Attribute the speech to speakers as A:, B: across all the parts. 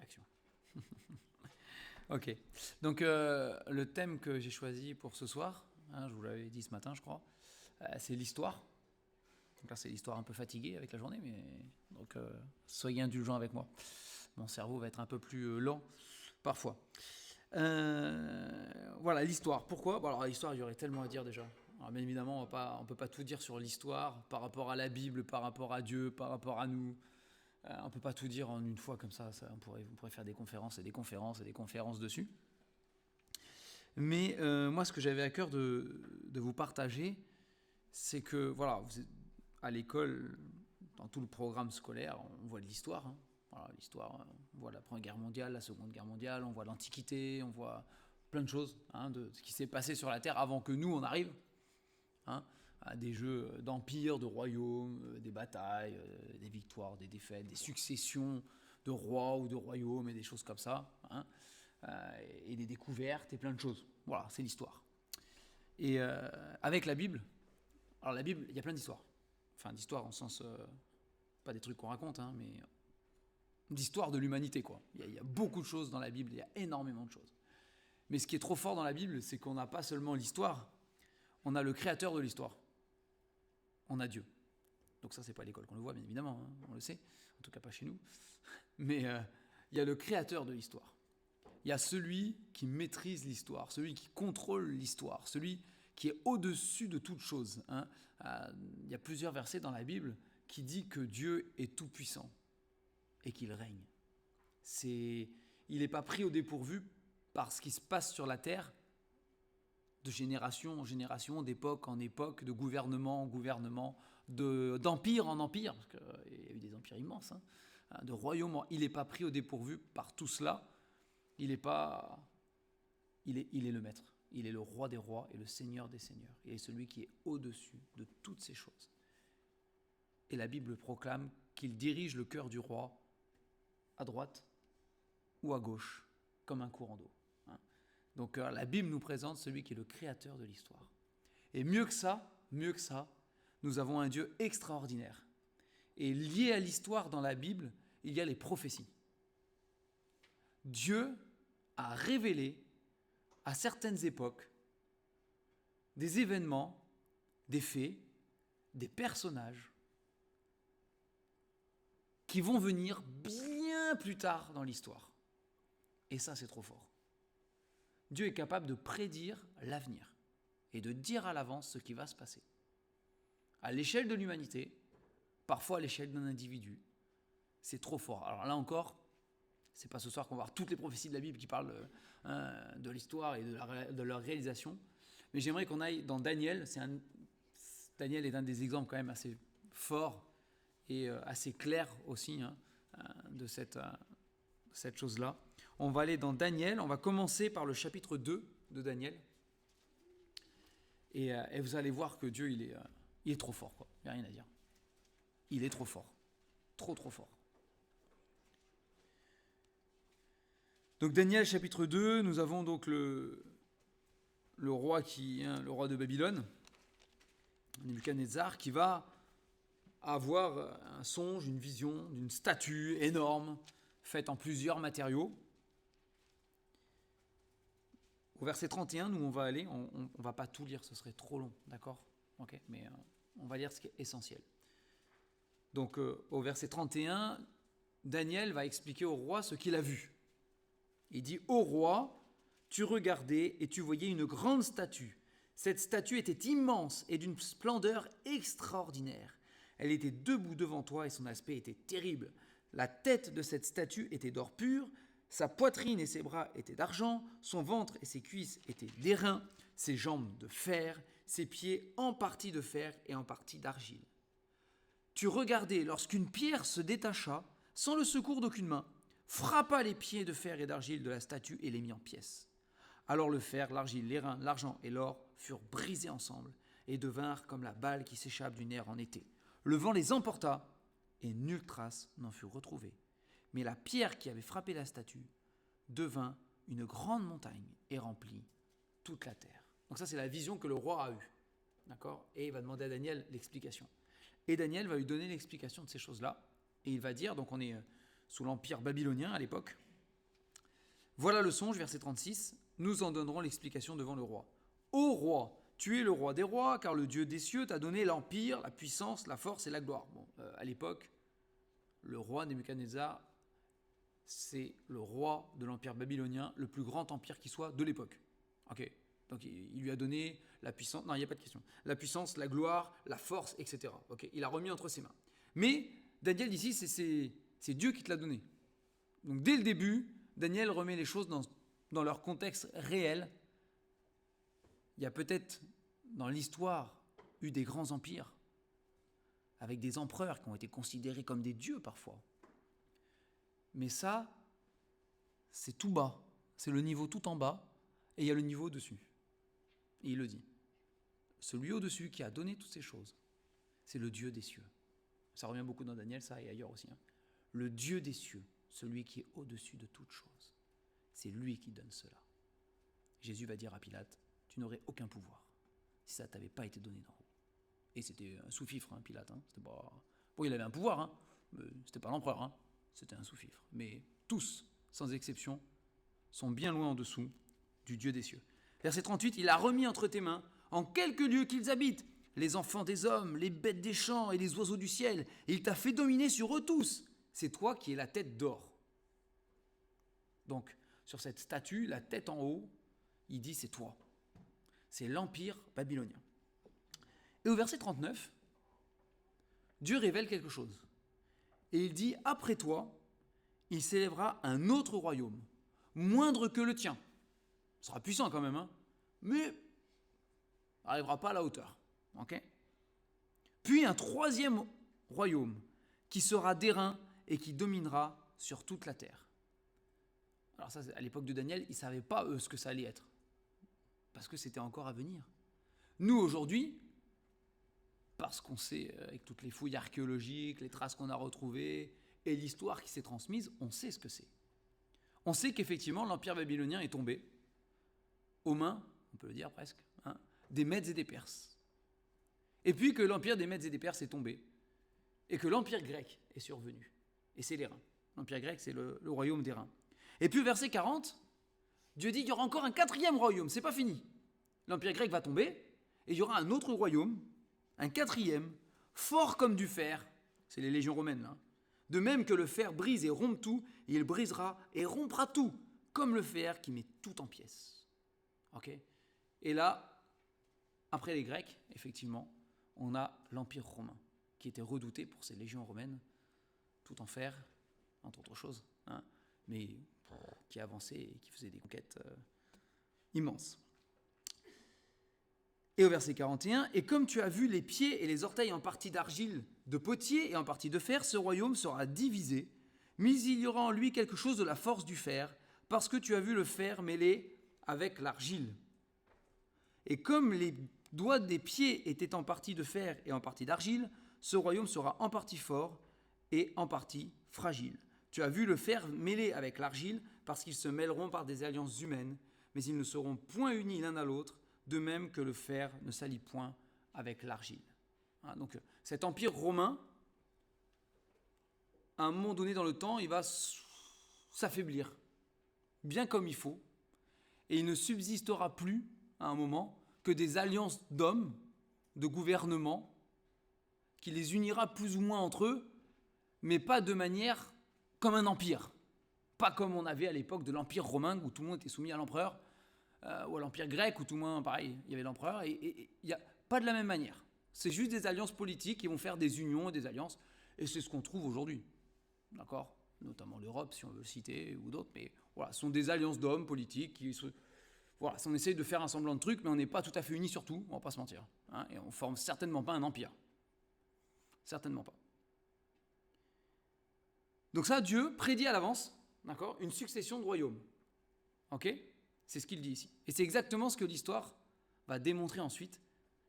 A: satisfaction. Ok. Donc, le thème que j'ai choisi pour ce soir, je vous l'avais dit ce matin, je crois, c'est l'histoire. Donc là, c'est l'histoire un peu fatiguée avec la journée, mais donc soyez indulgents avec moi. Mon cerveau va être un peu plus lent parfois. Voilà, l'histoire. Pourquoi ? Bon, alors, l'histoire, il y aurait tellement à dire déjà. Alors, bien évidemment, on ne peut pas tout dire sur l'histoire par rapport à la Bible, par rapport à Dieu, par rapport à nous. On ne peut pas tout dire en une fois comme ça. On pourrait faire des conférences et des conférences et des conférences dessus. Mais moi, ce que j'avais à cœur de vous partager, c'est que, voilà, vous êtes à l'école, dans tout le programme scolaire, on voit de l'histoire. Voilà, l'histoire, on voit la Première Guerre mondiale, la Seconde Guerre mondiale, on voit l'Antiquité, on voit plein de choses de ce qui s'est passé sur la Terre avant que nous, on arrive. À des jeux d'empire, de royaumes, des batailles, des victoires, des défaites, des successions de rois ou de royaumes et des choses comme ça, et des découvertes et plein de choses. Voilà, c'est l'histoire. Et avec la Bible, alors la Bible, il y a plein d'histoires. Enfin, d'histoires en sens, pas des trucs qu'on raconte, mais d'histoire de l'humanité, quoi. Il y a beaucoup de choses dans la Bible, il y a énormément de choses. Mais ce qui est trop fort dans la Bible, c'est qu'on n'a pas seulement l'histoire, on a le créateur de l'histoire. On a Dieu. Donc ça, c'est pas à l'école qu'on le voit, bien évidemment, on le sait, en tout cas pas chez nous. Mais il y a le créateur de l'histoire. Il y a celui qui maîtrise l'histoire, celui qui contrôle l'histoire, celui qui est au-dessus de toute chose. Il y a plusieurs versets dans la Bible qui disent que Dieu est tout-puissant et qu'il règne. Il n'est pas pris au dépourvu par ce qui se passe sur la terre, de génération en génération, d'époque en époque, de gouvernement en gouvernement, d'empire en empire, parce qu'il y a eu des empires immenses, de royaume. Il n'est pas pris au dépourvu par tout cela. Il est le maître. Il est le roi des rois et le seigneur des seigneurs. Il est celui qui est au-dessus de toutes ces choses. Et la Bible proclame qu'il dirige le cœur du roi à droite ou à gauche, comme un courant d'eau. Donc la Bible nous présente celui qui est le créateur de l'histoire. Et mieux que ça, nous avons un Dieu extraordinaire. Et lié à l'histoire dans la Bible, il y a les prophéties. Dieu a révélé à certaines époques des événements, des faits, des personnages qui vont venir bien plus tard dans l'histoire. Et ça, c'est trop fort. Dieu est capable de prédire l'avenir et de dire à l'avance ce qui va se passer. À l'échelle de l'humanité, parfois à l'échelle d'un individu, c'est trop fort. Alors là encore, c'est pas ce soir qu'on va voir toutes les prophéties de la Bible qui parlent de l'histoire et de leur réalisation, mais j'aimerais qu'on aille dans Daniel. Daniel est un des exemples quand même assez forts et assez clairs aussi de cette chose-là. On va aller dans Daniel, on va commencer par le chapitre 2 de Daniel. Et vous allez voir que Dieu, il est trop fort, quoi. Il n'y a rien à dire. Il est trop fort. Trop fort. Donc Daniel, chapitre 2, nous avons donc le roi le roi de Babylone, Nebuchadnezzar, qui va avoir un songe, une vision d'une statue énorme, faite en plusieurs matériaux. Au verset 31, nous on va aller, on ne va pas tout lire, ce serait trop long, d'accord ? Ok, mais on va lire ce qui est essentiel. Donc au verset 31, Daniel va expliquer au roi ce qu'il a vu. Il dit « Ô roi, tu regardais et tu voyais une grande statue. Cette statue était immense et d'une splendeur extraordinaire. Elle était debout devant toi et son aspect était terrible. La tête de cette statue était d'or pur, sa poitrine et ses bras étaient d'argent, son ventre et ses cuisses étaient d'airain, ses jambes de fer, ses pieds en partie de fer et en partie d'argile. Tu regardais lorsqu'une pierre se détacha, sans le secours d'aucune main, frappa les pieds de fer et d'argile de la statue et les mit en pièces. Alors le fer, l'argile, l'airain, l'argent et l'or furent brisés ensemble et devinrent comme la balle qui s'échappe du nerf en été. Le vent les emporta et nulle trace n'en fut retrouvée. Mais la pierre qui avait frappé la statue devint une grande montagne et remplit toute la terre. Donc ça, c'est la vision que le roi a eue. D'accord ? Et il va demander à Daniel l'explication. Et Daniel va lui donner l'explication de ces choses-là. Et il va dire, donc on est sous l'empire babylonien à l'époque, Voilà le songe, verset 36. Nous en donnerons l'explication devant le roi. Ô roi, tu es le roi des rois, car le Dieu des cieux t'a donné l'empire, la puissance, la force et la gloire. Bon, à l'époque, le roi Nebuchadnezzar, c'est le roi de l'empire babylonien, le plus grand empire qui soit de l'époque. Ok. Donc il lui a donné la puissance, non, il n'y a pas de question, la puissance, la gloire, la force, etc. Ok. Il a remis entre ses mains. Mais Daniel ici, c'est Dieu qui te l'a donné. Donc dès le début, Daniel remet les choses dans leur contexte réel. Il y a peut-être dans l'histoire eu des grands empires, avec des empereurs qui ont été considérés comme des dieux parfois. Mais ça, c'est tout bas. C'est le niveau tout en bas, et il y a le niveau au-dessus. Et il le dit. Celui au-dessus qui a donné toutes ces choses, c'est le Dieu des cieux. Ça revient beaucoup dans Daniel, ça, et ailleurs aussi. Le Dieu des cieux, celui qui est au-dessus de toutes choses. C'est lui qui donne cela. Jésus va dire à Pilate, tu n'aurais aucun pouvoir si ça ne t'avait pas été donné d'en haut. Et c'était un sous-fifre, Pilate. C'était pas... Bon, il avait un pouvoir, mais c'était pas l'empereur, c'était un sous-fifre. Mais tous, sans exception, sont bien loin en dessous du Dieu des cieux. Verset 38, il a remis entre tes mains, en quelques lieux qu'ils habitent, les enfants des hommes, les bêtes des champs et les oiseaux du ciel, et il t'a fait dominer sur eux tous. C'est toi qui es la tête d'or. Donc, sur cette statue, la tête en haut, il dit c'est toi. C'est l'empire babylonien. Et au verset 39, Dieu révèle quelque chose. Et il dit, après toi, il s'élèvera un autre royaume, moindre que le tien. Ce sera puissant quand même, mais n'arrivera pas à la hauteur. Okay. Puis un troisième royaume qui sera d'airain et qui dominera sur toute la terre. Alors ça, à l'époque de Daniel, ils ne savaient pas, eux, ce que ça allait être. Parce que c'était encore à venir. Nous, aujourd'hui, parce qu'on sait, avec toutes les fouilles archéologiques, les traces qu'on a retrouvées, et l'histoire qui s'est transmise, on sait ce que c'est. On sait qu'effectivement, l'empire babylonien est tombé aux mains, on peut le dire presque, des Mèdes et des Perses. Et puis que l'empire des Mèdes et des Perses est tombé, et que l'empire grec est survenu. Et c'est les Rins. L'empire grec, c'est le royaume des Rins. Et puis, verset 40, Dieu dit qu'il y aura encore un quatrième royaume, c'est pas fini. L'empire grec va tomber, et il y aura un autre royaume, un quatrième, fort comme du fer, c'est les légions romaines là, de même que le fer brise et rompt tout, il brisera et rompra tout, comme le fer qui met tout en pièces. Okay. Et là, après les Grecs, effectivement, on a l'Empire romain, qui était redouté pour ses légions romaines, tout en fer, entre autres choses, mais qui avançait et qui faisait des conquêtes immenses. Et au verset 41, « Et comme tu as vu les pieds et les orteils en partie d'argile, de potier et en partie de fer, ce royaume sera divisé, mais il y aura en lui quelque chose de la force du fer, parce que tu as vu le fer mêlé avec l'argile. Et comme les doigts des pieds étaient en partie de fer et en partie d'argile, ce royaume sera en partie fort et en partie fragile. Tu as vu le fer mêlé avec l'argile, parce qu'ils se mêleront par des alliances humaines, mais ils ne seront point unis l'un à l'autre, de même que le fer ne s'allie point avec l'argile. » Donc cet empire romain, à un moment donné dans le temps, il va s'affaiblir, bien comme il faut, et il ne subsistera plus, à un moment, que des alliances d'hommes, de gouvernements, qui les unira plus ou moins entre eux, mais pas de manière comme un empire. Pas comme on avait à l'époque de l'empire romain, où tout le monde était soumis à l'empereur, ou à l'empire grec, où tout le monde, pareil, il y avait l'empereur, et il n'y a pas de la même manière. C'est juste des alliances politiques qui vont faire des unions et des alliances, et c'est ce qu'on trouve aujourd'hui, d'accord ? Notamment l'Europe, si on veut le citer, ou d'autres, mais voilà, ce sont des alliances d'hommes politiques qui se... Voilà, on essaye de faire un semblant de truc, mais on n'est pas tout à fait unis sur tout, on va pas se mentir, et on forme certainement pas un empire. Certainement pas. Donc ça, Dieu prédit à l'avance, d'accord, une succession de royaumes. Ok ? C'est ce qu'il dit ici. Et c'est exactement ce que l'histoire va démontrer ensuite.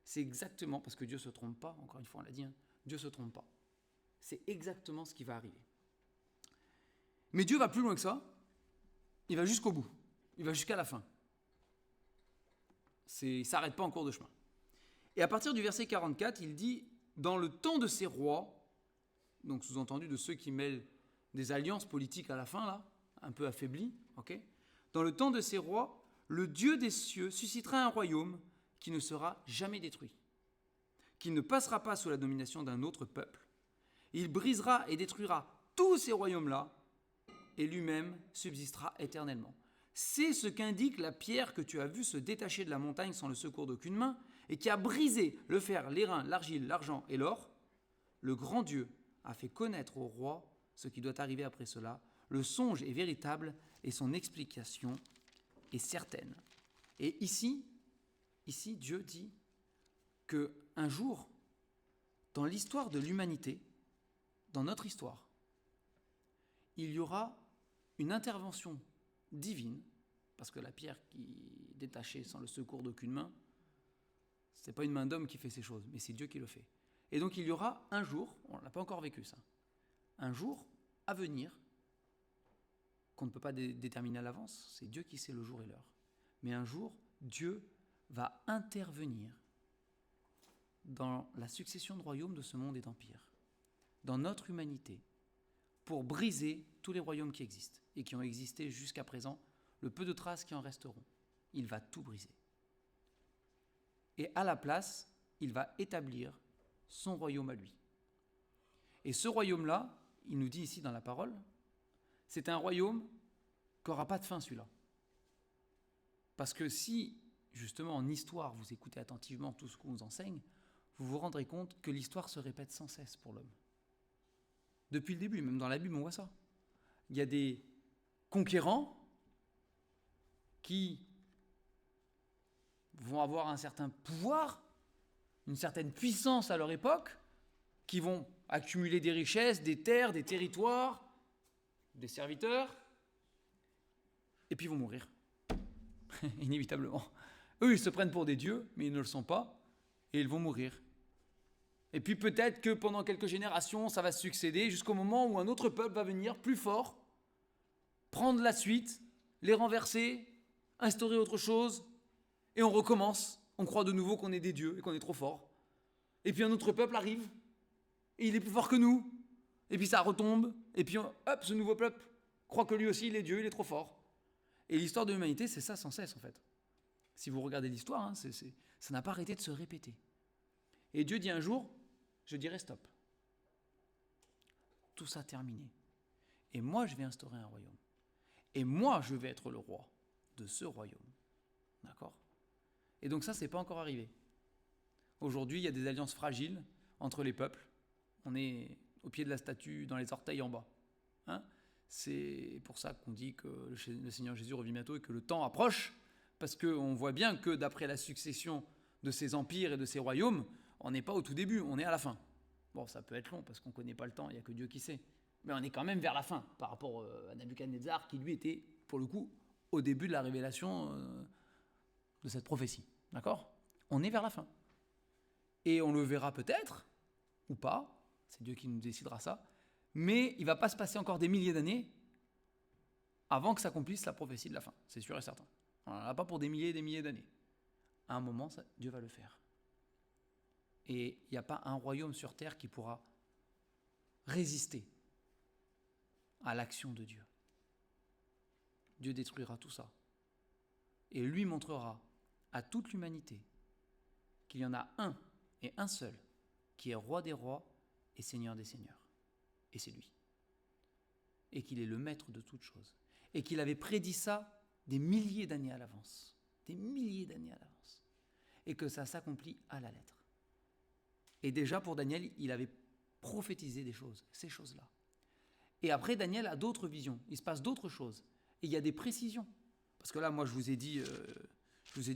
A: C'est exactement, parce que Dieu ne se trompe pas, encore une fois on l'a dit, Dieu ne se trompe pas. C'est exactement ce qui va arriver. Mais Dieu va plus loin que ça, il va jusqu'au bout, il va jusqu'à la fin. Il ne s'arrête pas en cours de chemin. Et à partir du verset 44, il dit, dans le temps de ces rois, donc sous-entendu de ceux qui mêlent des alliances politiques à la fin, là, un peu affaiblies, ok ? Dans le temps de ces rois, le Dieu des cieux suscitera un royaume qui ne sera jamais détruit, qui ne passera pas sous la domination d'un autre peuple. Il brisera et détruira tous ces royaumes-là, et lui-même subsistera éternellement. C'est ce qu'indique la pierre que tu as vue se détacher de la montagne sans le secours d'aucune main, et qui a brisé le fer, l'airain, l'argile, l'argent et l'or. Le grand Dieu a fait connaître au roi ce qui doit arriver après cela. Le songe est véritable et son explication est certaine. Et ici, Dieu dit qu'un jour, dans l'histoire de l'humanité, dans notre histoire, il y aura une intervention divine, parce que la pierre qui est détachée sans le secours d'aucune main, ce n'est pas une main d'homme qui fait ces choses, mais c'est Dieu qui le fait. Et donc il y aura un jour, on n'a pas encore vécu ça, un jour à venir, qu'on ne peut pas déterminer à l'avance, c'est Dieu qui sait le jour et l'heure. Mais un jour, Dieu va intervenir dans la succession de royaumes de ce monde et d'empires, dans notre humanité, pour briser tous les royaumes qui existent et qui ont existé jusqu'à présent, le peu de traces qui en resteront. Il va tout briser. Et à la place, il va établir son royaume à lui. Et ce royaume-là, il nous dit ici dans la parole, c'est un royaume qui n'aura pas de fin, celui-là. Parce que si, justement, en histoire, vous écoutez attentivement tout ce qu'on vous enseigne, vous vous rendrez compte que l'histoire se répète sans cesse pour l'homme. Depuis le début, même dans la Bible, on voit ça. Il y a des conquérants qui vont avoir un certain pouvoir, une certaine puissance à leur époque, qui vont accumuler des richesses, des terres, des territoires, des serviteurs, et puis ils vont mourir, inévitablement. Eux, ils se prennent pour des dieux, mais ils ne le sont pas, et ils vont mourir. Et puis peut-être que pendant quelques générations, ça va se succéder, jusqu'au moment où un autre peuple va venir, plus fort, prendre la suite, les renverser, instaurer autre chose, et on recommence. On croit de nouveau qu'on est des dieux et qu'on est trop fort. Et puis un autre peuple arrive, et il est plus fort que nous. Et puis ça retombe, et puis hop, ce nouveau peuple croit que lui aussi il est Dieu, il est trop fort. Et l'histoire de l'humanité, c'est ça sans cesse en fait. Si vous regardez l'histoire, hein, ça n'a pas arrêté de se répéter. Et Dieu dit un jour, je dirai stop. Tout ça terminé. Et moi, je vais instaurer un royaume. Et moi, je vais être le roi de ce royaume. D'accord ? Et donc ça, c'est pas encore arrivé. Aujourd'hui, il y a des alliances fragiles entre les peuples. On est au pied de la statue, dans les orteils en bas. Hein ? C'est pour ça qu'on dit que le Seigneur Jésus revient bientôt et que le temps approche, parce qu'on voit bien que d'après la succession de ces empires et de ces royaumes, on n'est pas au tout début, on est à la fin. Bon, ça peut être long, parce qu'on ne connaît pas le temps, il n'y a que Dieu qui sait. Mais on est quand même vers la fin, par rapport à Nabuchodonosor, qui lui était, pour le coup, au début de la révélation de cette prophétie. D'accord ? On est vers la fin. Et on le verra peut-être, ou pas, c'est Dieu qui nous décidera ça, mais il ne va pas se passer encore des milliers d'années avant que s'accomplisse la prophétie de la fin, c'est sûr et certain. On n'en a pas pour des milliers et des milliers d'années. À un moment, Dieu va le faire. Et il n'y a pas un royaume sur terre qui pourra résister à l'action de Dieu. Dieu détruira tout ça. Et lui montrera à toute l'humanité qu'il y en a un et un seul qui est roi des rois et seigneur des seigneurs. Et c'est lui. Et qu'il est le maître de toutes choses. Et qu'il avait prédit ça des milliers d'années à l'avance. Des milliers d'années à l'avance. Et que ça s'accomplit à la lettre. Et déjà pour Daniel, il avait prophétisé des choses, ces choses-là. Et après, Daniel a d'autres visions. Il se passe d'autres choses. Et il y a des précisions. Parce que là, moi, je vous ai dit,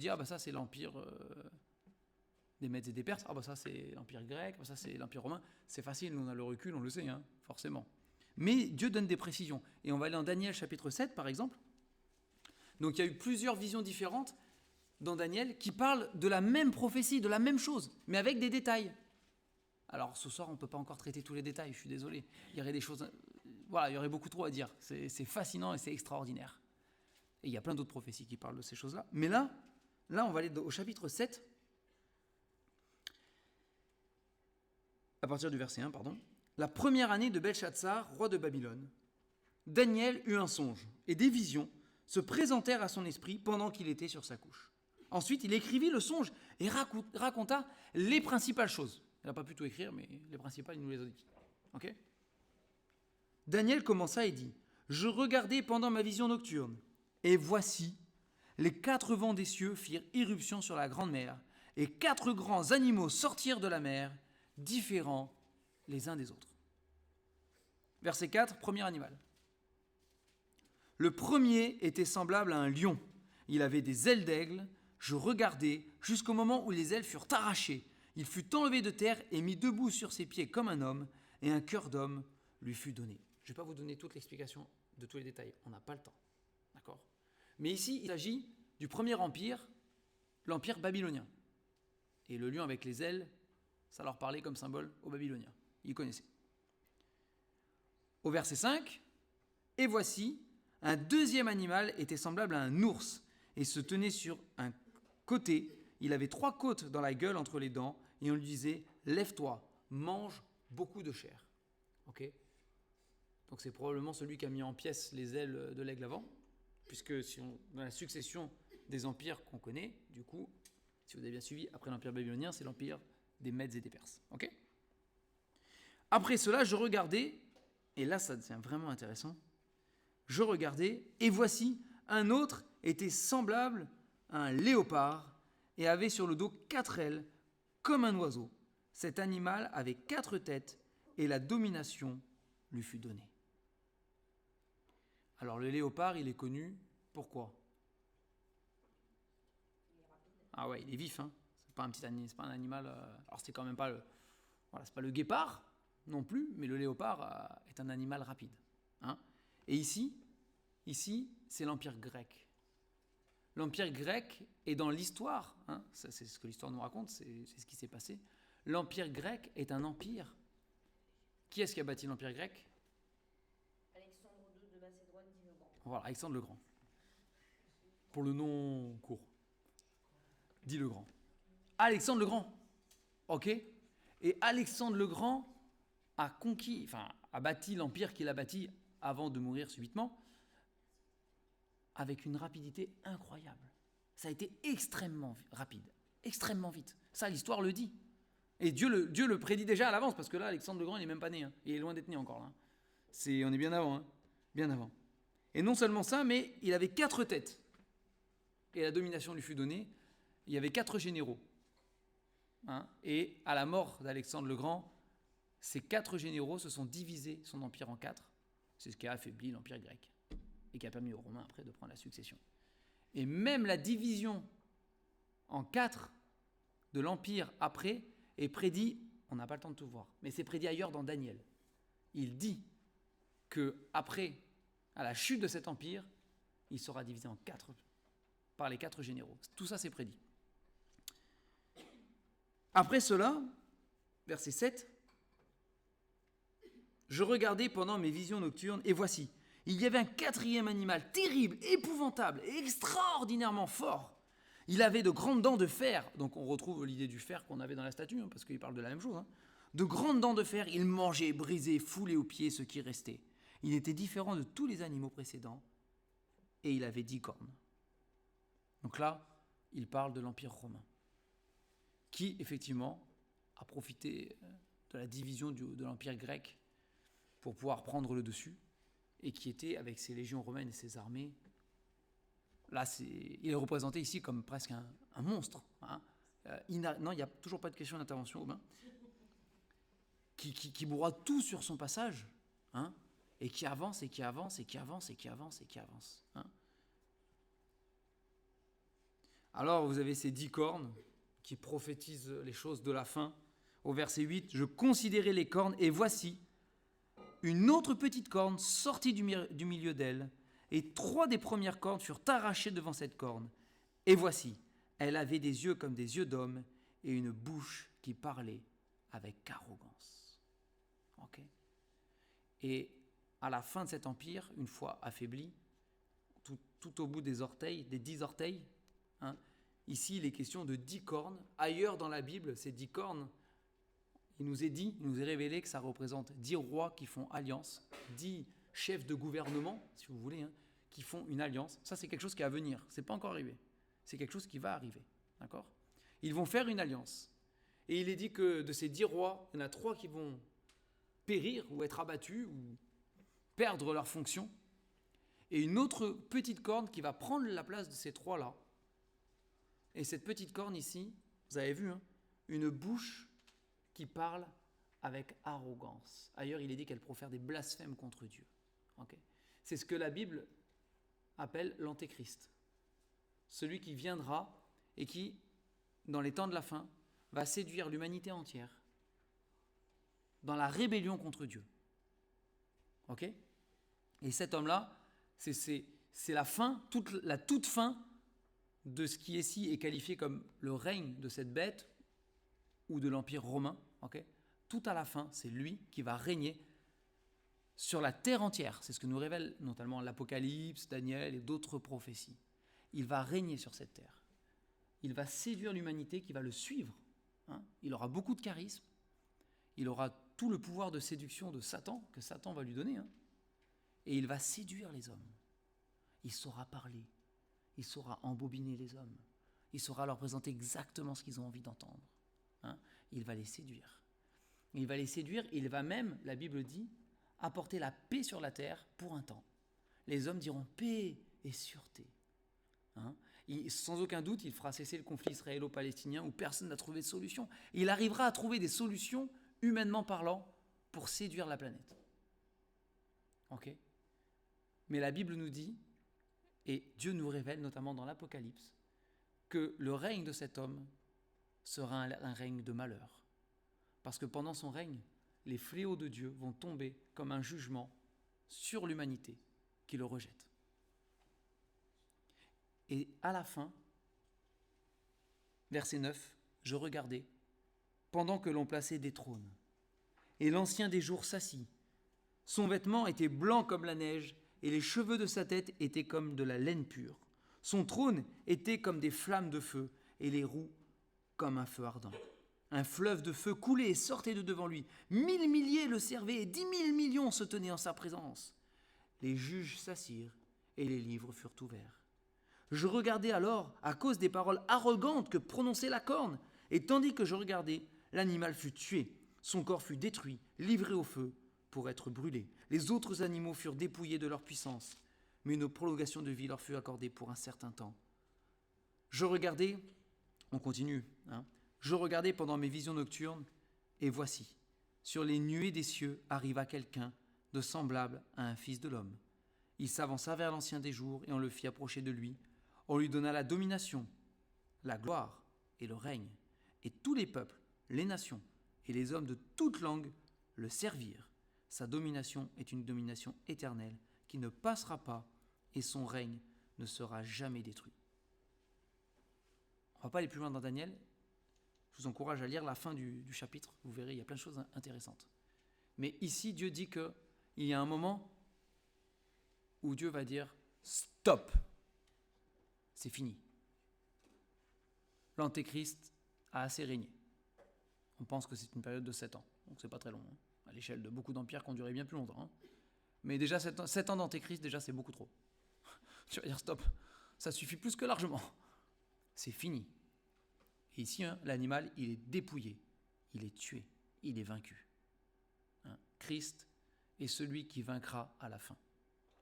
A: ah bah ça c'est l'empire des Mèdes et des Perses, ah bah ça c'est l'empire grec, ça c'est l'empire romain. C'est facile, nous on a le recul, on le sait, hein, forcément. Mais Dieu donne des précisions. Et on va aller en Daniel chapitre 7, par exemple. Donc il y a eu plusieurs visions différentes dans Daniel qui parlent de la même prophétie, de la même chose, mais avec des détails. Alors ce soir, on ne peut pas encore traiter tous les détails, je suis désolé. Il y aurait des choses, voilà, il y aurait beaucoup trop à dire. C'est fascinant et c'est extraordinaire. Et il y a plein d'autres prophéties qui parlent de ces choses-là. Mais là, on va aller au chapitre 7, à partir du verset 1, pardon. La première année de Belshazzar, roi de Babylone, Daniel eut un songe et des visions se présentèrent à son esprit pendant qu'il était sur sa couche. Ensuite, il écrivit le songe et raconta les principales choses. Il n'a pas pu tout écrire, mais les principales, il nous les a dit. Okay. Daniel commença et dit, « Je regardais pendant ma vision nocturne, et voici, les 4 vents des cieux firent irruption sur la grande mer, et 4 grands animaux sortirent de la mer, différents les uns des autres. » Verset 4, premier animal. Le premier était semblable à un lion. Il avait des ailes d'aigle. Je regardais jusqu'au moment où les ailes furent arrachées. Il fut enlevé de terre et mis debout sur ses pieds comme un homme, et un cœur d'homme lui fut donné. Je ne vais pas vous donner toute l'explication de tous les détails, on n'a pas le temps. D'accord ? Mais ici, il s'agit du premier empire, l'empire babylonien. Et le lion avec les ailes, ça leur parlait comme symbole aux Babyloniens. Ils connaissaient. Au verset 5, « Et voici, un deuxième animal était semblable à un ours, et se tenait sur un côté. Il avait 3 côtes dans la gueule entre les dents, et on lui disait, « Lève-toi, mange beaucoup de chair. » Okay. Donc c'est probablement celui qui a mis en pièces les ailes de l'aigle avant, puisque si dans la succession des empires qu'on connaît, du coup, si vous avez bien suivi, après l'empire babylonien, c'est l'empire des Mèdes et des Perses. Okay. Après cela, je regardais, et là ça devient vraiment intéressant, je regardais, et voici, un autre était semblable à un léopard, et avait sur le dos 4 ailes, comme un oiseau. Cet animal avait 4 têtes, et la domination lui fut donnée. Alors le léopard, il est connu, pourquoi ? Ah ouais, il est vif, hein. C'est pas un petit animal, c'est pas un animal. Alors c'est quand même pas c'est pas le guépard non plus, mais le léopard est un animal rapide. Hein. Et ici, c'est l'empire grec. L'empire grec est dans l'histoire, hein, ça, c'est ce que l'histoire nous raconte, c'est ce qui s'est passé. L'empire grec est un empire. Qui est-ce qui a bâti l'empire grec ?
B: Alexandre II de Macédoine dit le Grand.
A: Voilà, Alexandre le Grand. Pour le nom court. Dit le Grand. Alexandre le Grand. Ok ? Et Alexandre le Grand a bâti l'empire qu'il a bâti avant de mourir subitement, avec une rapidité incroyable. Ça a été extrêmement rapide, extrêmement vite. Ça, l'histoire le dit. Et Dieu le prédit déjà à l'avance, parce que là, Alexandre le Grand, il n'est même pas né. Hein. Il est loin d'être né encore. Là. On est bien avant. Hein. Bien avant. Et non seulement ça, mais il avait 4 têtes. Et la domination lui fut donnée. Il y avait 4 généraux. Hein. Et à la mort d'Alexandre le Grand, ces 4 généraux se sont divisés son empire en 4. C'est ce qui a affaibli l'empire grec. Et qui a permis aux Romains après de prendre la succession. Et même la division en 4 de l'empire après est prédit, on n'a pas le temps de tout voir, mais c'est prédit ailleurs dans Daniel. Il dit que après, à la chute de cet empire, il sera divisé en 4 par les 4 généraux. Tout ça c'est prédit. Après cela, verset 7, je regardais pendant mes visions nocturnes et voici, il y avait un 4e animal terrible, épouvantable et extraordinairement fort. Il avait de grandes dents de fer. Donc on retrouve l'idée du fer qu'on avait dans la statue, hein, parce qu'il parle de la même chose. Hein. De grandes dents de fer, il mangeait, brisait, foulait aux pieds ce qui restait. Il était différent de tous les animaux précédents et il avait 10 cornes. Donc là, il parle de l'Empire romain, qui effectivement a profité de la division de l'Empire grec pour pouvoir prendre le dessus, et qui était, avec ses légions romaines et ses armées, là, il est représenté ici comme presque un monstre. Hein. Non, il n'y a toujours pas de question d'intervention, Aubin. Qui broie tout sur son passage, hein, et qui avance, et qui avance, et qui avance, et qui avance, et qui avance. Hein. Alors, vous avez ces 10 cornes qui prophétisent les choses de la fin. Au verset 8, « Je considérais les cornes, et voici, une autre petite corne sortit du milieu d'elle, et 3 des premières cornes furent arrachées devant cette corne. Et voici, elle avait des yeux comme des yeux d'homme, et une bouche qui parlait avec arrogance. » Okay. Et à la fin de cet empire, une fois affaibli, tout au bout des orteils, des 10 orteils, hein, ici il est question de 10 cornes. Ailleurs dans la Bible, ces 10 cornes, il nous est révélé que ça représente 10 rois qui font alliance, 10 chefs de gouvernement, si vous voulez, hein, qui font une alliance. Ça, c'est quelque chose qui est à venir. C'est pas encore arrivé. C'est quelque chose qui va arriver. D'accord ? Ils vont faire une alliance. Et il est dit que de ces 10 rois, il y en a 3 qui vont périr ou être abattus ou perdre leur fonction. Et une autre petite corne qui va prendre la place de ces 3-là. Et cette petite corne ici, vous avez vu, hein, une bouche qui parle avec arrogance. Ailleurs, il est dit qu'elle profère des blasphèmes contre Dieu. Okay ? C'est ce que la Bible appelle l'antéchrist. Celui qui viendra et qui, dans les temps de la fin, va séduire l'humanité entière dans la rébellion contre Dieu. Ok ? Et cet homme-là, c'est la fin, la toute fin de ce qui ici est qualifié comme le règne de cette bête ou de l'Empire romain. Okay ? Tout à la fin, c'est lui qui va régner sur la terre entière. C'est ce que nous révèle notamment l'Apocalypse, Daniel et d'autres prophéties. Il va régner sur cette terre. Il va séduire l'humanité qui va le suivre. Hein ? Il aura beaucoup de charisme. Il aura tout le pouvoir de séduction de Satan, que Satan va lui donner. Hein ? Et il va séduire les hommes. Il saura parler. Il saura embobiner les hommes. Il saura leur présenter exactement ce qu'ils ont envie d'entendre. Hein ? Il va les séduire. Il va les séduire et il va même, la Bible dit, apporter la paix sur la terre pour un temps. Les hommes diront paix et sûreté. Hein ? Sans aucun doute, il fera cesser le conflit israélo-palestinien où personne n'a trouvé de solution. Et il arrivera à trouver des solutions, humainement parlant, pour séduire la planète. Ok ? Mais la Bible nous dit, et Dieu nous révèle, notamment dans l'Apocalypse, que le règne de cet homme sera un règne de malheur. Parce que pendant son règne, les fléaux de Dieu vont tomber comme un jugement sur l'humanité qui le rejette. Et à la fin, verset 9, je regardais, pendant que l'on plaçait des trônes, et l'ancien des jours s'assit. Son vêtement était blanc comme la neige, et les cheveux de sa tête étaient comme de la laine pure. Son trône était comme des flammes de feu, et les roues comme un feu ardent. Un fleuve de feu coulait et sortait de devant lui. 1000 milliers le servaient, et 10 000 millions se tenaient en sa présence. Les juges s'assirent, et les livres furent ouverts. Je regardais alors, à cause des paroles arrogantes que prononçait la corne, et tandis que je regardais, l'animal fut tué, son corps fut détruit, livré au feu, pour être brûlé. Les autres animaux furent dépouillés de leur puissance, mais une prolongation de vie leur fut accordée pour un certain temps. Je regardais, on continue, je regardais pendant mes visions nocturnes, et voici, sur les nuées des cieux arriva quelqu'un de semblable à un fils de l'homme. Il s'avança vers l'ancien des jours, et on le fit approcher de lui. On lui donna la domination, la gloire et le règne, et tous les peuples, les nations et les hommes de toute langue le servirent. Sa domination est une domination éternelle qui ne passera pas, et son règne ne sera jamais détruit. On ne va pas aller plus loin dans Daniel. Je vous encourage à lire la fin du chapitre. Vous verrez, il y a plein de choses intéressantes. Mais ici, Dieu dit qu'il y a un moment où Dieu va dire « Stop !» C'est fini. L'Antéchrist a assez régné. On pense que c'est une période de 7 ans. Donc c'est pas très long. À l'échelle de beaucoup d'empires qui ont duré bien plus longtemps. Mais déjà 7 ans d'Antéchrist, déjà c'est beaucoup trop. Tu vas dire stop. Ça suffit plus que largement. C'est fini. Et ici, l'animal, il est dépouillé. Il est tué. Il est vaincu. Christ est celui qui vaincra à la fin.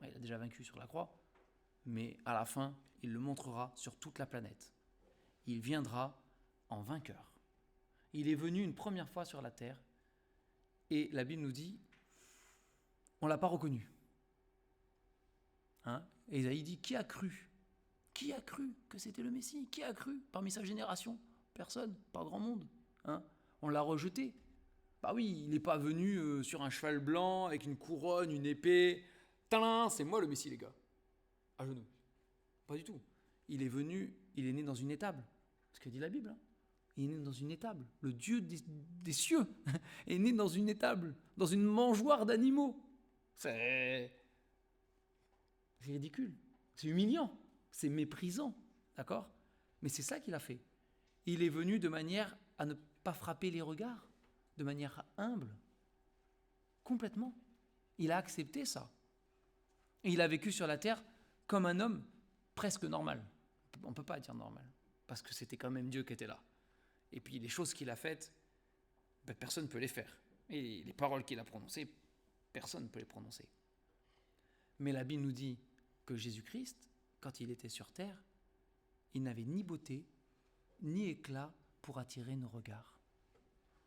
A: Il a déjà vaincu sur la croix, mais à la fin, il le montrera sur toute la planète. Il viendra en vainqueur. Il est venu une première fois sur la terre, et la Bible nous dit, on ne l'a pas reconnu. Et Isaïe dit, qui a cru ? Qui a cru que c'était le Messie ? Qui a cru parmi sa génération ? Personne, pas grand monde. On l'a rejeté. Bah oui, il n'est pas venu sur un cheval blanc, avec une couronne, une épée. Tadam, c'est moi le Messie, les gars. À genoux. Pas du tout. Il est venu, il est né dans une étable. C'est ce que dit la Bible. Il est né dans une étable. Le Dieu des cieux est né dans une étable, dans une mangeoire d'animaux. C'est ridicule. C'est humiliant. C'est méprisant. D'accord ? Mais c'est ça qu'il a fait. Il est venu de manière à ne pas frapper les regards, de manière humble. Complètement. Il a accepté ça. Et il a vécu sur la terre comme un homme presque normal. On ne peut pas dire normal, parce que c'était quand même Dieu qui était là. Et puis les choses qu'il a faites, personne ne peut les faire. Et les paroles qu'il a prononcées, personne ne peut les prononcer. Mais la Bible nous dit que Jésus-Christ, quand il était sur terre, il n'avait ni beauté, ni éclat pour attirer nos regards.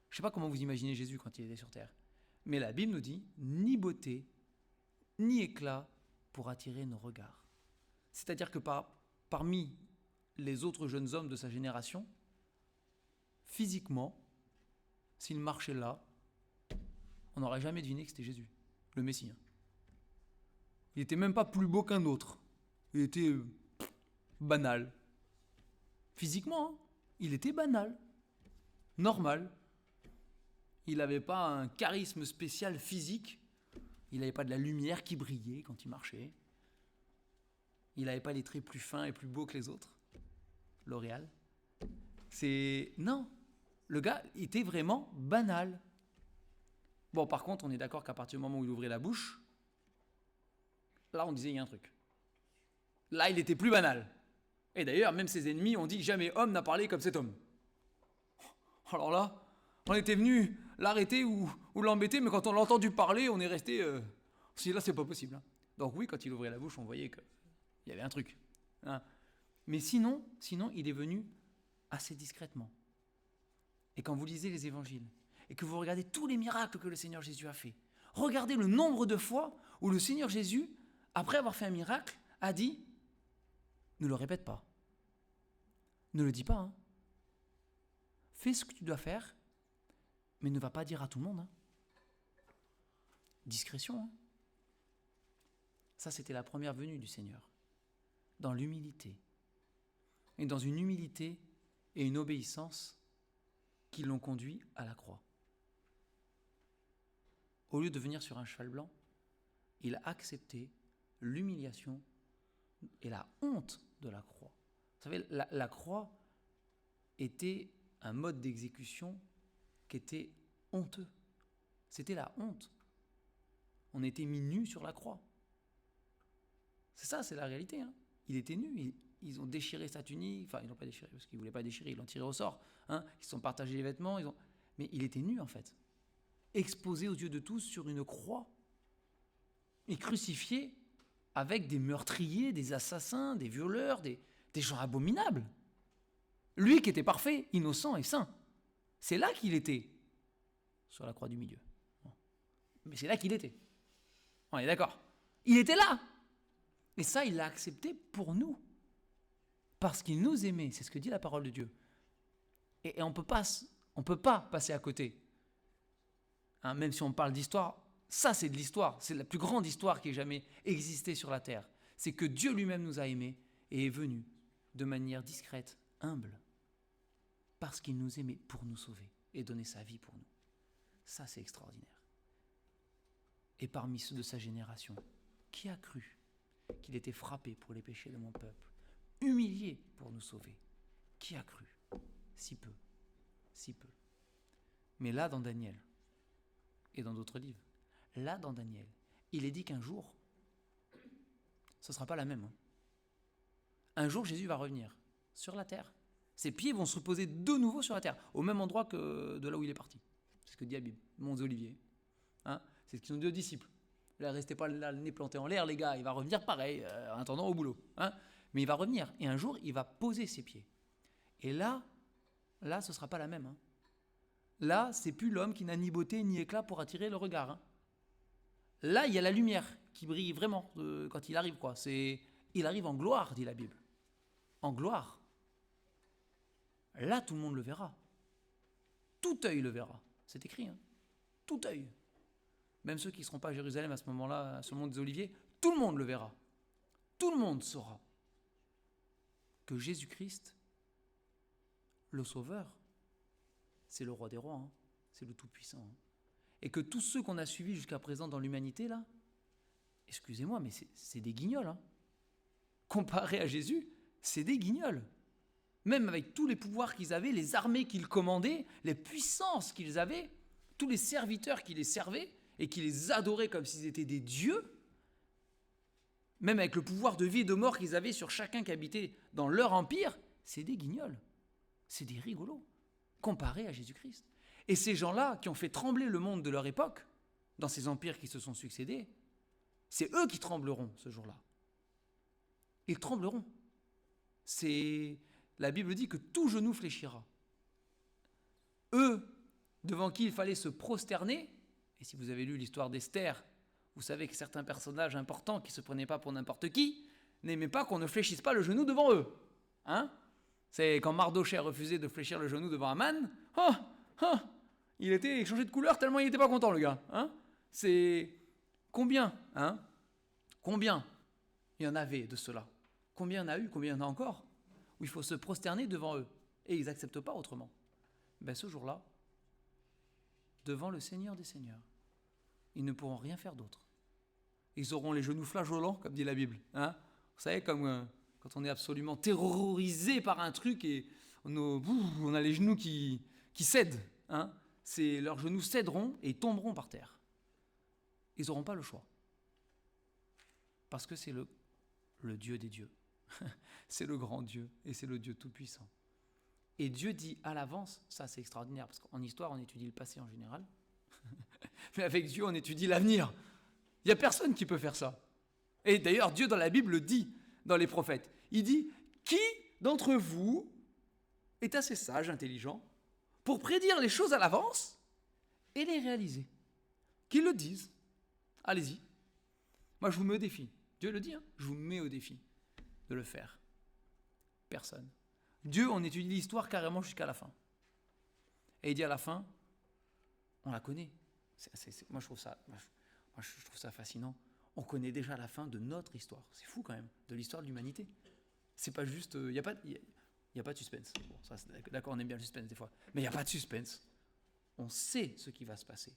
A: Je ne sais pas comment vous imaginez Jésus quand il était sur terre, mais la Bible nous dit ni beauté, ni éclat pour attirer nos regards. C'est-à-dire que parmi les autres jeunes hommes de sa génération, physiquement, s'il marchait là, on n'aurait jamais deviné que c'était Jésus, le Messie. Il n'était même pas plus beau qu'un autre. Il était banal. Physiquement, il était banal, normal. Il n'avait pas un charisme spécial physique. Il n'avait pas de la lumière qui brillait quand il marchait. Il n'avait pas les traits plus fins et plus beaux que les autres. L'Oréal. Non, le gars était vraiment banal. Bon, par contre, on est d'accord qu'à partir du moment où il ouvrait la bouche, là, on disait, il y a un truc. Là, il était plus banal. Et d'ailleurs, même ses ennemis ont dit, jamais homme n'a parlé comme cet homme. Alors là, on était venu l'arrêter ou l'embêter, mais quand on l'a entendu parler, on est resté... Si là, c'est pas possible. Hein. Donc oui, quand il ouvrait la bouche, on voyait qu'il y avait un truc. Hein. Mais sinon, il est venu assez discrètement. Et quand vous lisez les évangiles, et que vous regardez tous les miracles que le Seigneur Jésus a fait, regardez le nombre de fois où le Seigneur Jésus, après avoir fait un miracle, a dit, ne le répète pas. Ne le dis pas. Hein. Fais ce que tu dois faire, mais ne va pas dire à tout le monde. Hein. Discrétion. Hein. Ça, c'était la première venue du Seigneur. Dans l'humilité. Et dans une humilité et une obéissance qui l'ont conduit à la croix. Au lieu de venir sur un cheval blanc, il a accepté l'humiliation et la honte de la croix. Vous savez, la croix était un mode d'exécution qui était honteux. C'était la honte. On était mis nus sur la croix. C'est ça, c'est la réalité. Hein. Il était nu. Ils ont déchiré sa tunique. Enfin, ils l'ont pas déchiré parce qu'ils ne voulaient pas déchirer. Ils l'ont tiré au sort. Hein. Ils se sont partagés les vêtements. Mais il était nu, en fait. Exposé aux yeux de tous sur une croix. Et crucifié avec des meurtriers, des assassins, des violeurs, des gens abominables. Lui qui était parfait, innocent et saint. C'est là qu'il était. Sur la croix du milieu. Mais c'est là qu'il était. On est d'accord. Il était là. Et ça, il l'a accepté pour nous. Parce qu'il nous aimait. C'est ce que dit la parole de Dieu. Et on ne peut pas passer à côté. Hein, même si on parle d'histoire, ça c'est de l'histoire. C'est la plus grande histoire qui ait jamais existé sur la terre. C'est que Dieu lui-même nous a aimés et est venu de manière discrète, humble. Parce qu'il nous aimait pour nous sauver et donner sa vie pour nous. Ça, c'est extraordinaire. Et parmi ceux de sa génération, qui a cru qu'il était frappé pour les péchés de mon peuple, humilié pour nous sauver? Qui a cru? Si peu, si peu. Mais là, dans Daniel, et dans d'autres livres, là, dans Daniel, il est dit qu'un jour, ce ne sera pas la même. Hein. Un jour, Jésus va revenir sur la terre. Ses pieds vont se reposer de nouveau sur la terre, au même endroit que de là où il est parti. C'est ce que dit la Bible, Mont des Oliviers. Hein, c'est ce qu'ils ont dit aux disciples. Là, restez pas là, le nez planté en l'air, les gars. Il va revenir pareil, en attendant au boulot. Hein. Mais il va revenir. Et un jour, il va poser ses pieds. Et là, ce ne sera pas la même. Hein. Là, c'est plus l'homme qui n'a ni beauté ni éclat pour attirer le regard. Hein. Là, il y a la lumière qui brille vraiment quand il arrive. Quoi. Il arrive en gloire, dit la Bible. En gloire. Là, tout le monde le verra. Tout œil le verra. C'est écrit. Hein. Tout œil. Même ceux qui ne seront pas à Jérusalem à ce moment-là, sur le mont des Oliviers, tout le monde le verra. Tout le monde saura que Jésus-Christ, le Sauveur, c'est le roi des rois, hein. C'est le Tout-Puissant. Hein. Et que tous ceux qu'on a suivis jusqu'à présent dans l'humanité, là, excusez-moi, mais c'est des guignols. Hein. Comparé à Jésus, c'est des guignols. Même avec tous les pouvoirs qu'ils avaient, les armées qu'ils commandaient, les puissances qu'ils avaient, tous les serviteurs qui les servaient et qui les adoraient comme s'ils étaient des dieux, même avec le pouvoir de vie et de mort qu'ils avaient sur chacun qui habitait dans leur empire, c'est des guignols, c'est des rigolos, comparés à Jésus-Christ. Et ces gens-là qui ont fait trembler le monde de leur époque, dans ces empires qui se sont succédés, c'est eux qui trembleront ce jour-là. Ils trembleront. La Bible dit que tout genou fléchira. Eux, devant qui il fallait se prosterner, et si vous avez lu l'histoire d'Esther, vous savez que certains personnages importants qui ne se prenaient pas pour n'importe qui n'aimaient pas qu'on ne fléchisse pas le genou devant eux. Hein? C'est quand Mardochée a refusé de fléchir le genou devant Aman, il changé de couleur tellement il n'était pas content, le gars. Hein? C'est combien, combien il y en avait de cela? Combien il y en a eu? Combien il y en a encore? Où il faut se prosterner devant eux. Et ils n'acceptent pas autrement. Ben ce jour-là, devant le Seigneur des Seigneurs, ils ne pourront rien faire d'autre. Ils auront les genoux flageolants, comme dit la Bible. Hein? Vous savez, comme quand on est absolument terrorisé par un truc et on a les genoux qui cèdent. Hein? Leurs genoux céderont et tomberont par terre. Ils n'auront pas le choix. Parce que c'est le Dieu des dieux. C'est le grand Dieu et c'est le Dieu tout-puissant. Et Dieu dit à l'avance, ça c'est extraordinaire, parce qu'en histoire on étudie le passé en général, mais avec Dieu on étudie l'avenir. Il n'y a personne qui peut faire ça. Et d'ailleurs Dieu dans la Bible le dit, dans les prophètes. Il dit, qui d'entre vous est assez sage, intelligent, pour prédire les choses à l'avance et les réaliser? Qu'ils le disent. Allez-y. Moi je vous mets au défi. Dieu le dit, je vous mets au défi de le faire. Personne. Dieu, on étudie l'histoire carrément jusqu'à la fin. Et il dit à la fin, on la connaît. Moi, je trouve ça fascinant. On connaît déjà la fin de notre histoire. C'est fou quand même, de l'histoire de l'humanité. C'est pas juste... Il n'y a pas de suspense. Bon, ça, d'accord, on aime bien le suspense des fois. Mais il n'y a pas de suspense. On sait ce qui va se passer.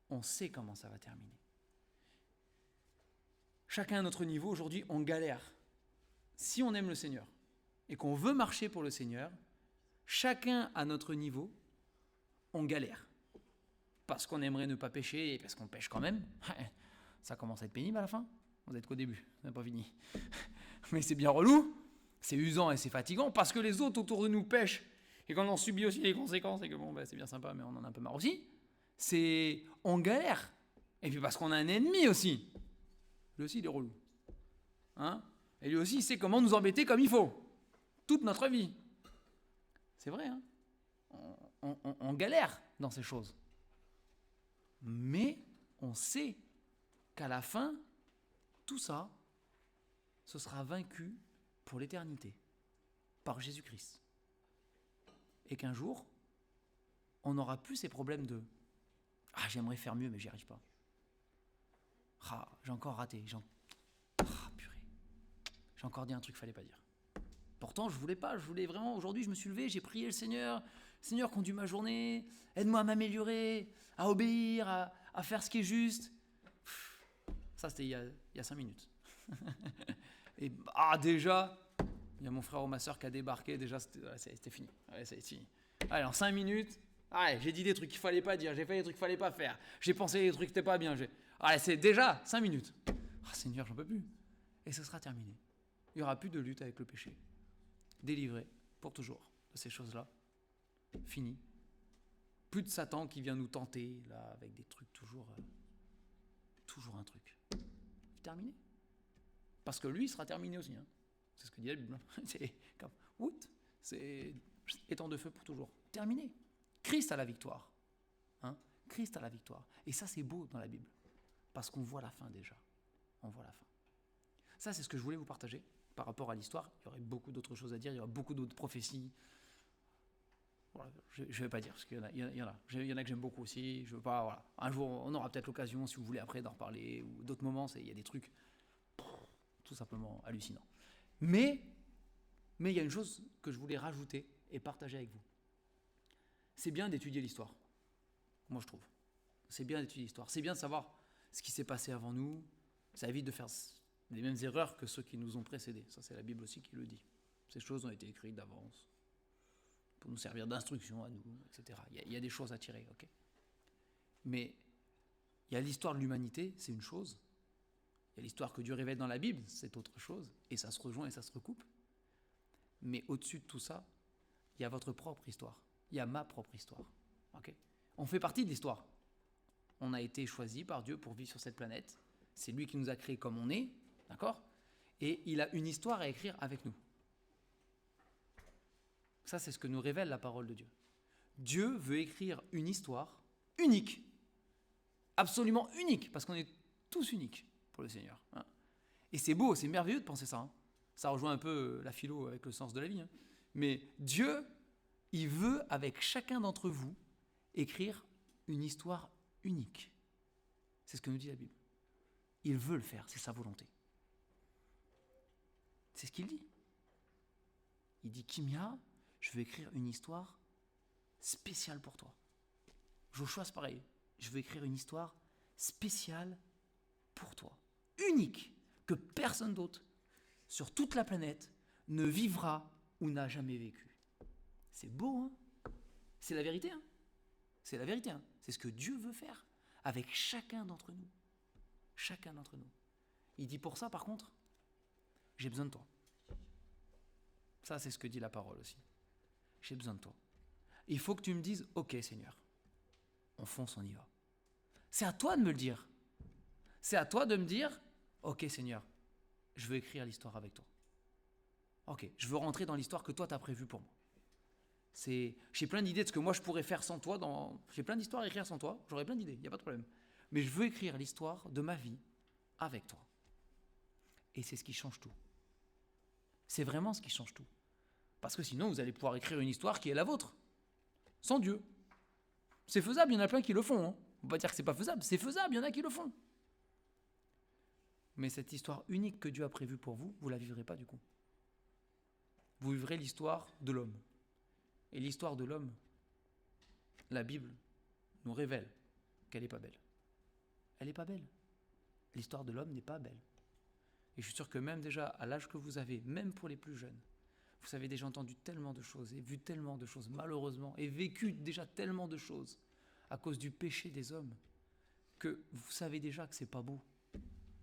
A: On sait comment ça va terminer. Chacun à notre niveau, aujourd'hui, on galère. Si on aime le Seigneur et qu'on veut marcher pour le Seigneur, chacun à notre niveau, on galère. Parce qu'on aimerait ne pas pécher et parce qu'on pêche quand même. Ça commence à être pénible à la fin. Vous n'êtes qu'au début, ça n'a pas fini. Mais c'est bien relou, c'est usant et c'est fatigant parce que les autres autour de nous pêchent et qu'on en subit aussi les conséquences et que bon, c'est bien sympa, mais on en a un peu marre aussi. On galère. Et puis parce qu'on a un ennemi aussi. Lui aussi, il est relou. Hein? Et lui aussi, il sait comment nous embêter comme il faut. Toute notre vie. C'est vrai, hein? On galère dans ces choses. Mais on sait qu'à la fin, tout ça, ce sera vaincu pour l'éternité, par Jésus-Christ. Et qu'un jour, on n'aura plus ces problèmes de « Ah, j'aimerais faire mieux, mais j'y arrive pas. Ah, j'ai encore raté. Purée. J'ai encore dit un truc qu'il fallait pas dire. Pourtant, je voulais vraiment, aujourd'hui, je me suis levé, j'ai prié le Seigneur. Seigneur, conduis ma journée, aide-moi à m'améliorer, à obéir, à faire ce qui est juste. » Ça, c'était il y a 5 minutes. Et déjà, il y a mon frère ou ma soeur qui a débarqué, déjà, c'était fini. Ouais, c'est fini. Allez, en 5 minutes, j'ai dit des trucs qu'il fallait pas dire, j'ai fait des trucs qu'il fallait pas faire, j'ai pensé des trucs qui n'étaient pas bien. Allez, c'est déjà 5 minutes. Seigneur, j'en peux plus. Et ce sera terminé. Il n'y aura plus de lutte avec le péché. Délivré pour toujours de ces choses-là. Fini. Plus de Satan qui vient nous tenter, là, avec des trucs toujours un truc. Terminé. Parce que lui, il sera terminé aussi. Hein. C'est ce que dit la Bible. C'est comme, c'est étang de feu pour toujours. Terminé. Christ a la victoire. Hein. Christ a la victoire. Et ça, c'est beau dans la Bible. Parce qu'on voit la fin déjà. On voit la fin. Ça, c'est ce que je voulais vous partager par rapport à l'histoire. Il y aurait beaucoup d'autres choses à dire. Il y aurait beaucoup d'autres prophéties. Voilà, je ne vais pas dire, parce qu'il y en a que j'aime beaucoup aussi. Je veux pas, voilà. Un jour, on aura peut-être l'occasion, si vous voulez, après d'en reparler, ou d'autres moments, il y a des trucs tout simplement hallucinants. Mais il y a une chose que je voulais rajouter et partager avec vous. C'est bien d'étudier l'histoire, moi je trouve. C'est bien d'étudier l'histoire. C'est bien de savoir ce qui s'est passé avant nous. Ça évite de faire les mêmes erreurs que ceux qui nous ont précédés. Ça, c'est la Bible aussi qui le dit. Ces choses ont été écrites d'avance pour nous servir d'instruction à nous, etc. Il y a des choses à tirer, ok. Mais il y a l'histoire de l'humanité, c'est une chose. Il y a l'histoire que Dieu révèle dans la Bible, c'est autre chose, et ça se rejoint et ça se recoupe. Mais au-dessus de tout ça, il y a votre propre histoire. Il y a ma propre histoire. Okay, on fait partie de l'histoire. On a été choisi par Dieu pour vivre sur cette planète. C'est lui qui nous a créés comme on est, d'accord ? Et il a une histoire à écrire avec nous. Ça, c'est ce que nous révèle la parole de Dieu. Dieu veut écrire une histoire unique, absolument unique, parce qu'on est tous uniques pour le Seigneur. Hein. Et c'est beau, c'est merveilleux de penser ça. Hein. Ça rejoint un peu la philo avec le sens de la vie. Hein. Mais Dieu, il veut, avec chacun d'entre vous, écrire une histoire unique. C'est ce que nous dit la Bible. Il veut le faire, c'est sa volonté. C'est ce qu'il dit. Il dit, Kimia, je veux écrire une histoire spéciale pour toi. Joshua, c'est pareil. Je veux écrire une histoire spéciale pour toi. Unique, que personne d'autre sur toute la planète ne vivra ou n'a jamais vécu. C'est beau, hein ? C'est la vérité, hein ? C'est la vérité, hein ? C'est ce que Dieu veut faire avec chacun d'entre nous. Chacun d'entre nous. Il dit pour ça, par contre, j'ai besoin de toi. Ça, c'est ce que dit la parole aussi. J'ai besoin de toi. Il faut que tu me dises, ok Seigneur, on fonce, on y va. C'est à toi de me le dire. C'est à toi de me dire, ok Seigneur, je veux écrire l'histoire avec toi. Ok, je veux rentrer dans l'histoire que toi t'as prévue pour moi. J'ai plein d'idées de ce que moi je pourrais faire sans toi. J'ai plein d'histoires à écrire sans toi. J'aurais plein d'idées, il n'y a pas de problème. Mais je veux écrire l'histoire de ma vie avec toi. Et c'est ce qui change tout. C'est vraiment ce qui change tout. Parce que sinon, vous allez pouvoir écrire une histoire qui est la vôtre, sans Dieu. C'est faisable, il y en a plein qui le font. Hein. On ne peut pas dire que c'est pas faisable, c'est faisable, il y en a qui le font. Mais cette histoire unique que Dieu a prévue pour vous, vous ne la vivrez pas du coup. Vous vivrez l'histoire de l'homme. Et l'histoire de l'homme, la Bible nous révèle qu'elle n'est pas belle. Elle n'est pas belle. L'histoire de l'homme n'est pas belle. Et je suis sûr que même déjà à l'âge que vous avez, même pour les plus jeunes, vous avez déjà entendu tellement de choses et vu tellement de choses malheureusement et vécu déjà tellement de choses à cause du péché des hommes que vous savez déjà que c'est pas beau.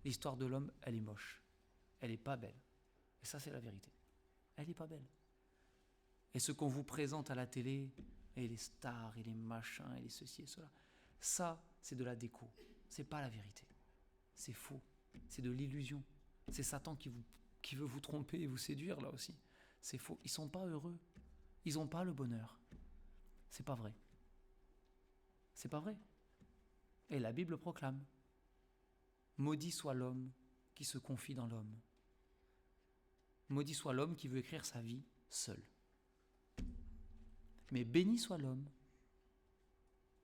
A: L'histoire de l'homme, elle est moche. Elle n'est pas belle. Et ça, c'est la vérité. Elle n'est pas belle. Et ce qu'on vous présente à la télé, et les stars, et les machins, et les ceci et cela, ça, c'est de la déco. C'est pas la vérité. C'est faux. C'est de l'illusion. C'est Satan qui veut vous tromper et vous séduire, là aussi. C'est faux. Ils sont pas heureux. Ils n'ont pas le bonheur. C'est pas vrai. C'est pas vrai. Et la Bible proclame. Maudit soit l'homme qui se confie dans l'homme. Maudit soit l'homme qui veut écrire sa vie seul. Mais béni soit l'homme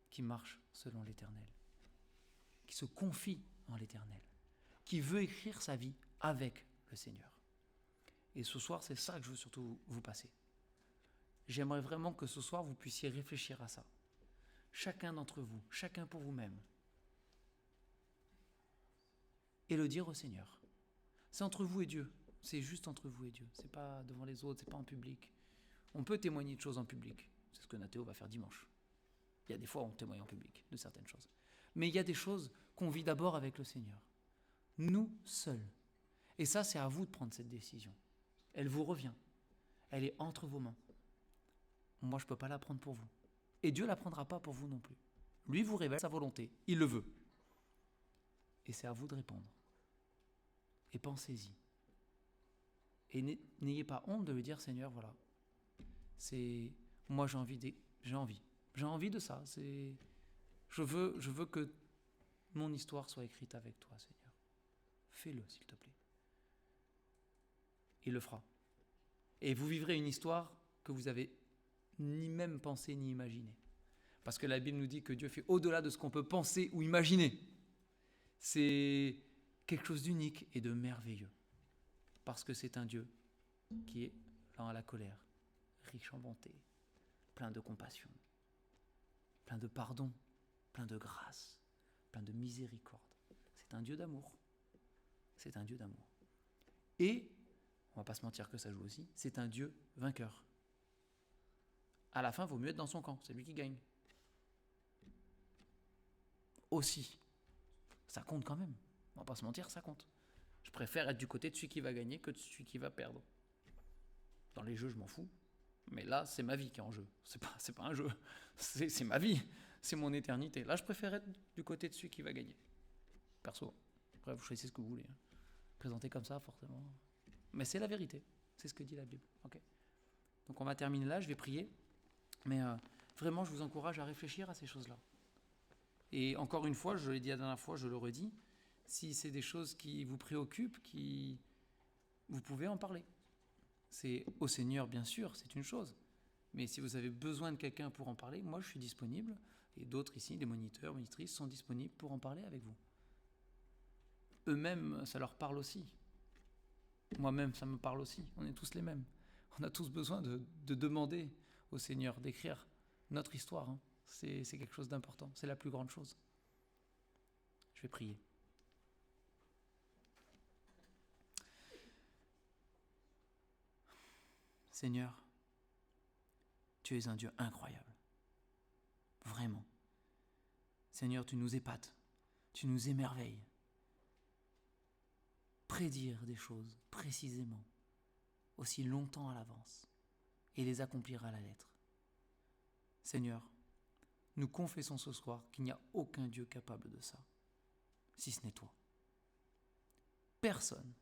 A: qui marche selon l'Éternel, qui se confie en l'Éternel, qui veut écrire sa vie avec le Seigneur. Et ce soir, c'est ça que je veux surtout vous passer. J'aimerais vraiment que ce soir, vous puissiez réfléchir à ça. Chacun d'entre vous, chacun pour vous-même. Et le dire au Seigneur. C'est entre vous et Dieu. C'est juste entre vous et Dieu. C'est pas devant les autres, c'est pas en public. On peut témoigner de choses en public. C'est ce que Nathéo va faire dimanche. Il y a des fois où on témoigne en public de certaines choses. Mais il y a des choses qu'on vit d'abord avec le Seigneur. Nous seuls. Et ça, c'est à vous de prendre cette décision. Elle vous revient. Elle est entre vos mains. Moi, je ne peux pas la prendre pour vous. Et Dieu ne la prendra pas pour vous non plus. Lui vous révèle sa volonté. Il le veut. Et c'est à vous de répondre. Et pensez-y. Et n'ayez pas honte de lui dire, Seigneur, voilà. Moi, j'ai envie de ça. Je veux que mon histoire soit écrite avec toi, Seigneur. Fais-le, s'il te plaît. Il le fera. Et vous vivrez une histoire que vous avez ni même pensé ni imaginé. Parce que la Bible nous dit que Dieu fait au-delà de ce qu'on peut penser ou imaginer. C'est quelque chose d'unique et de merveilleux. Parce que c'est un Dieu qui est lent à la colère, riche en bonté, plein de compassion, plein de pardon, plein de grâce, plein de miséricorde. C'est un Dieu d'amour. C'est un Dieu d'amour. Et, on ne va pas se mentir que ça joue aussi, c'est un Dieu vainqueur. À la fin, il vaut mieux être dans son camp, c'est lui qui gagne. Aussi, ça compte quand même. On ne va pas se mentir, ça compte. Je préfère être du côté de celui qui va gagner que de celui qui va perdre. Dans les jeux, je m'en fous. Mais là, c'est ma vie qui est en jeu. C'est pas un jeu. C'est ma vie. C'est mon éternité. Là, je préfère être du côté de celui qui va gagner. Perso. Après, vous choisissez ce que vous voulez. Présenter comme ça, forcément. Mais c'est la vérité. C'est ce que dit la Bible. Okay. Donc, on va terminer là. Je vais prier. Mais vraiment, je vous encourage à réfléchir à ces choses-là. Et encore une fois, je l'ai dit la dernière fois, je le redis, si c'est des choses qui vous préoccupent, vous pouvez en parler. C'est au Seigneur, bien sûr, c'est une chose. Mais si vous avez besoin de quelqu'un pour en parler, moi je suis disponible. Et d'autres ici, des moniteurs, monitrices, sont disponibles pour en parler avec vous. Eux-mêmes, ça leur parle aussi. Moi-même, ça me parle aussi. On est tous les mêmes. On a tous besoin de demander au Seigneur d'écrire notre histoire. C'est quelque chose d'important. C'est la plus grande chose. Je vais prier. Seigneur, tu es un Dieu incroyable. Vraiment. Seigneur, tu nous épates. Tu nous émerveilles. Prédire des choses précisément, aussi longtemps à l'avance, et les accomplir à la lettre. Seigneur, nous confessons ce soir qu'il n'y a aucun Dieu capable de ça, si ce n'est toi. Personne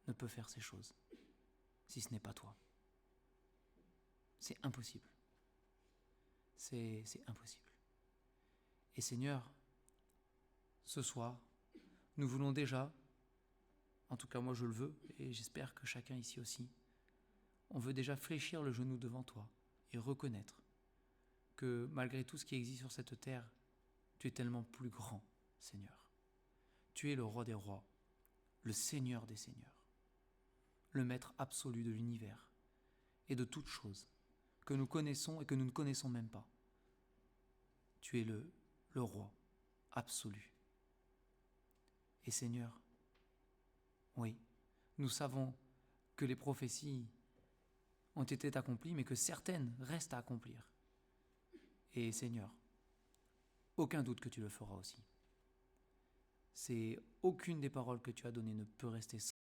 A: ne peut faire ces choses, si ce n'est pas toi. C'est impossible. C'est impossible. Et Seigneur, ce soir, nous voulons déjà, en tout cas moi je le veux, et j'espère que chacun ici aussi, on veut déjà fléchir le genou devant toi et reconnaître que malgré tout ce qui existe sur cette terre, tu es tellement plus grand, Seigneur. Tu es le roi des rois, le Seigneur des seigneurs, le maître absolu de l'univers et de toutes choses que nous connaissons et que nous ne connaissons même pas. Tu es le roi absolu. Et Seigneur, oui, nous savons que les prophéties ont été accomplies, mais que certaines restent à accomplir. Et Seigneur, aucun doute que tu le feras aussi. Aucune des paroles que tu as données ne peut rester sans.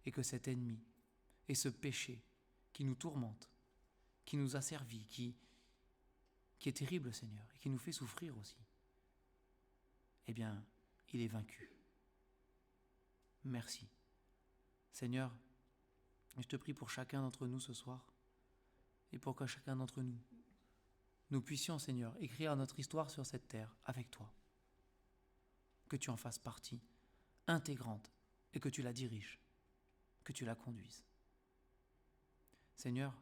A: Et que cet ennemi et ce péché qui nous tourmente, qui nous a servi, qui est terrible, Seigneur, et qui nous fait souffrir aussi, eh bien, il est vaincu. Merci. Seigneur, je te prie pour chacun d'entre nous ce soir, et pour que chacun d'entre nous puissions, Seigneur, écrire notre histoire sur cette terre avec toi. Que tu en fasses partie intégrante et que tu la diriges, que tu la conduises. Seigneur,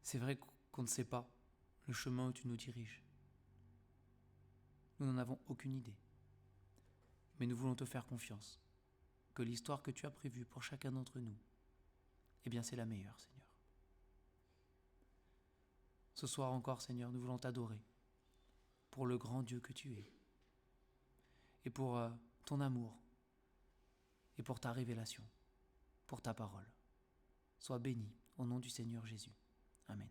A: c'est vrai qu'on ne sait pas le chemin où tu nous diriges. Nous n'en avons aucune idée. Mais nous voulons te faire confiance, que l'histoire que tu as prévue pour chacun d'entre nous, eh bien c'est la meilleure, Seigneur. Ce soir encore, Seigneur, nous voulons t'adorer pour le grand Dieu que tu es et pour ton amour et pour ta révélation, pour ta parole. Sois béni au nom du Seigneur Jésus. Amen.